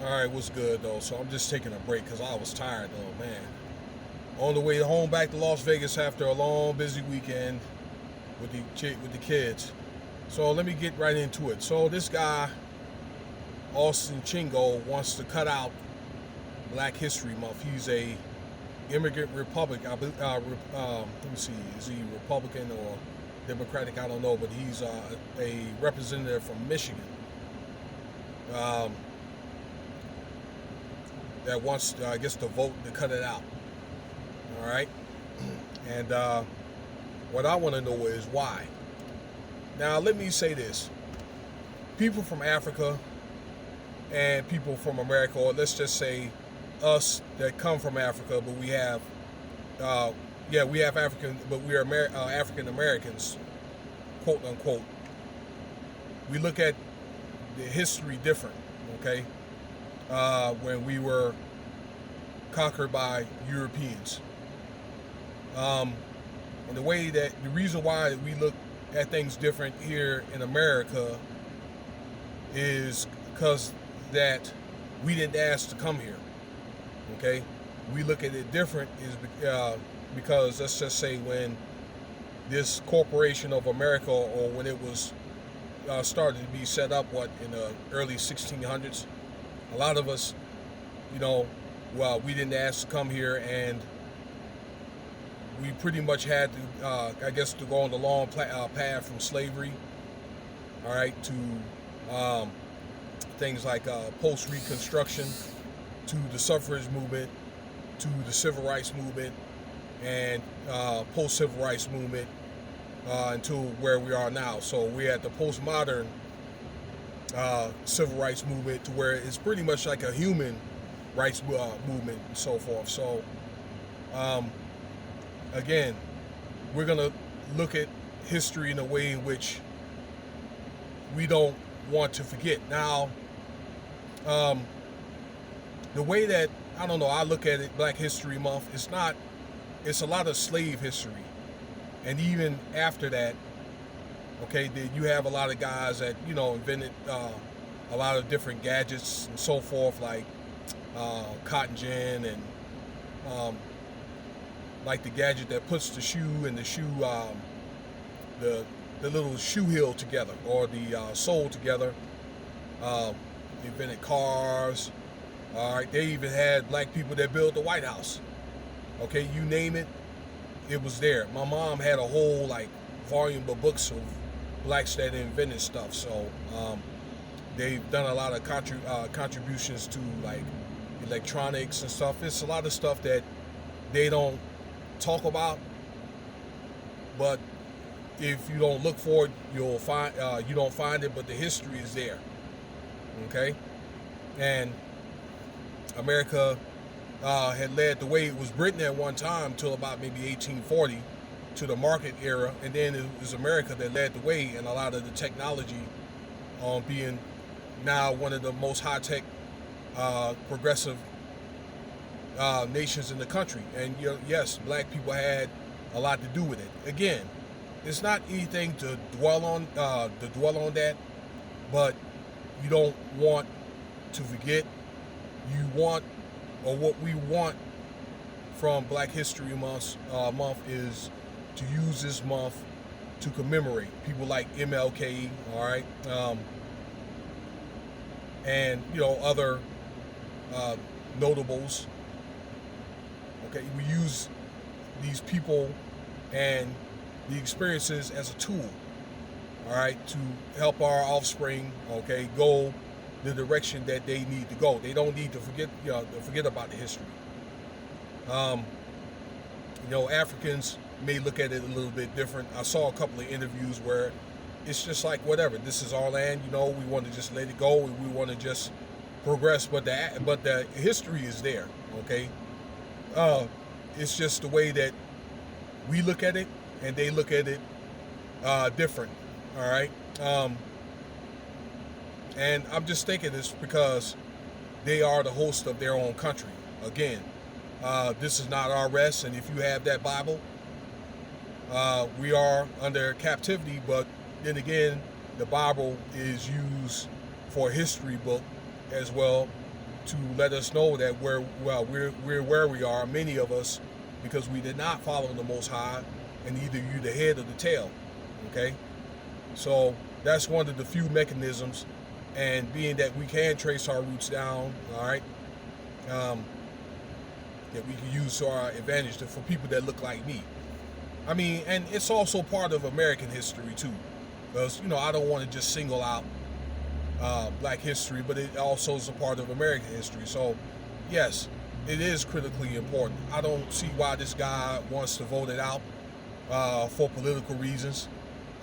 All right, what's good though? So I'm just taking a break because I was tired though, man. On the way home back to Las Vegas after a long, busy weekend with the kids. So let me get right into it. So this guy Austin Chingo wants to cut out Black History Month. He's a immigrant Republican. Let me see, is he Republican or Democratic? I don't know, but he's a representative from Michigan. Um, that wants, I guess, to vote to cut it out. All right, and what I want to know is why. Now, let me say this: people from Africa and people from America, or let's just say us that come from Africa, but we have, we have African, but we are African Americans, quote unquote. We look at the history different, okay? When we were conquered by Europeans. And the reason why we look at things different here in America is because that we didn't ask to come here, okay? We look at it different is because let's just say when this corporation of America, or when it was started to be set up, in the early 1600s, a lot of us, we didn't ask to come here, and we pretty much had to, to go on the long path from slavery, all right, to things like post-Reconstruction, to the suffrage movement, to the civil rights movement, and post-civil rights movement, until where we are now. So we're at the postmodern civil rights movement, to where it's pretty much like a human rights movement and so forth. So again, we're going to look at history in a way in which we don't want to forget. Now, the way that, I look at it, Black History Month, it's a lot of slave history. And even after that, okay, you have a lot of guys that, invented a lot of different gadgets and so forth, like cotton gin, and like the gadget that puts the shoe and the shoe, the little shoe heel together, or the sole together. They invented cars. All right, they even had black people that built the White House. Okay, you name it, it was there. My mom had a whole volume of books of blacks that invented stuff. So they've done a lot of contributions to electronics and stuff. It's a lot of stuff that they don't talk about, but if you don't look for it, you don't find it. But the history is there. Okay, and America had led the way. It was Britain at one time till about maybe 1840, to the market era, and then it was America that led the way in a lot of the technology, being now one of the most high-tech, progressive nations in the country. And yes, black people had a lot to do with it. Again, it's not anything to dwell on that, but you don't want to forget. What we want from Black History Month is to use this month to commemorate people like MLK, all right, and other notables. Okay, we use these people and the experiences as a tool, all right, to help our offspring, okay, go the direction that they need to go. They don't need to forget about the history. Africans may look at it a little bit different. I saw a couple of interviews where it's just like, whatever, this is our land, we want to just let it go, and we want to just progress, but the history is there, okay? It's just the way that we look at it, and they look at it different, all right? And I'm just thinking this because they are the host of their own country. Again, this is not our rest, and if you have that Bible, we are under captivity, but then again, the Bible is used for a history book as well, to let us know that we're where we are, many of us, because we did not follow the Most High, and either you the head or the tail. Okay, so that's one of the few mechanisms, and being that we can trace our roots down, all right, that we can use to our advantage for people that look like me. I mean, and it's also part of American history too, because I don't want to just single out Black history, but it also is a part of American history. So, yes, it is critically important. I don't see why this guy wants to vote it out for political reasons.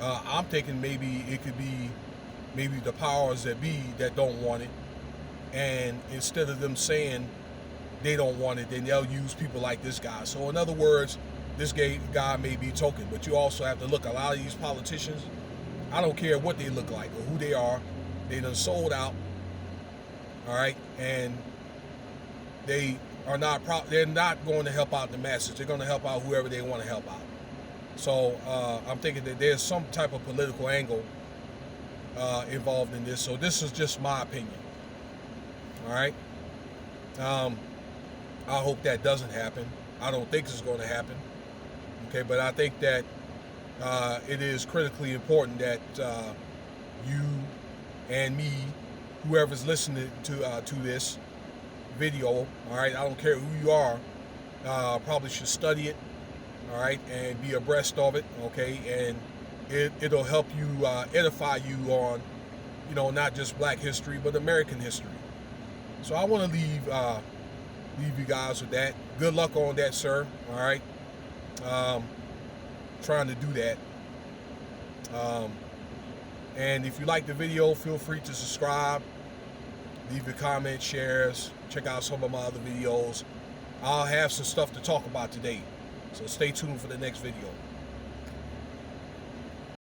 I'm thinking maybe it could be maybe the powers that be that don't want it, and instead of them saying they don't want it, then they'll use people like this guy. So in other words, this guy may be token, but you also have to look, a lot of these politicians, I don't care what they look like or who they are, they done sold out, all right, and they're not going to help out the masses. They're going to help out whoever they want to help out. So I'm thinking that there's some type of political angle involved in this. So this is just my opinion, all right. I hope that doesn't happen. I don't think it's going to happen. Okay, but I think that it is critically important that you and me, whoever's listening to this video, all right, I don't care who you are, probably should study it, all right, and be abreast of it, okay, and it'll help you edify you on, not just Black history, but American history. So I want to leave you guys with that. Good luck on that, sir. All right. Trying to do that. And if you like the video, feel free to subscribe, leave your comments, shares, check out some of my other videos. I'll have some stuff to talk about today, so stay tuned for the next video.